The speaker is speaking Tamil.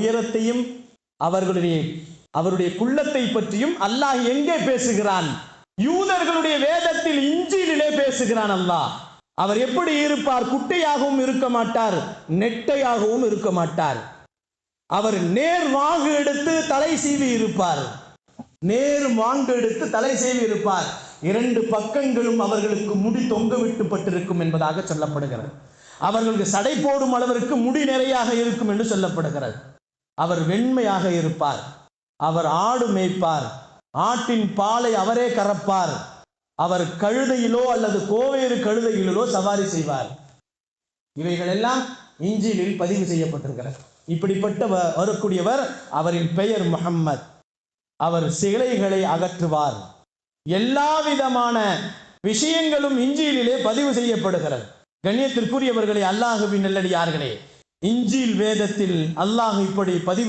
உயரத்தையும் அவருடைய குள்ளத்தை பற்றியும் அல்லாஹ் எங்கே பேசுகிறான்? யூதர்களுடைய வேதத்தில் இஞ்சிலிலே பேசுகிறான் அல்லாஹ். அவர் எப்படி இருப்பார்? குட்டையாகவும் இருக்க மாட்டார், நெட்டையாகவும் இருக்க மாட்டார். அவர் நேர் வாங்கு எடுத்து தலை சீவி இருப்பார். நேர் வாங்கு எடுத்து தலை சீவி இருப்பார். 2 பக்கங்களும் அவர்களுக்கு முடி தொங்க விட்டுப்பட்டிருக்கும் என்பதாக சொல்லப்படுகிறது. அவர்களுக்கு சடை போடும் அளவிற்கு முடி நிறையாக இருக்கும் என்று சொல்லப்படுகிறது. அவர் வெண்மையாக இருப்பார். அவர் ஆடு மேய்ப்பார். ஆட்டின் பாலை அவரே கறப்பார். அவர் கழுதையிலோ அல்லது கோவேறு கழுதையிலோ சவாரி செய்வார். இவைகள் எல்லாம் இஞ்சிலில் பதிவு செய்யப்பட்டிருக்கிறது. இப்படிப்பட்ட வரக்கூடியவர், அவரின் பெயர் முஹம்மத். அவர் சிலைகளை அகற்றுவார். எல்லா விதமான விஷயங்களும் இஞ்சிலிலே பதிவு செய்யப்படுகிறது. கண்ணியத்திற்குரியவர்களே, அல்லாஹுவின் நல்லடியார்களே, இஞ்சில் வேதத்தில் அல்லாஹ் இப்படி பதிவு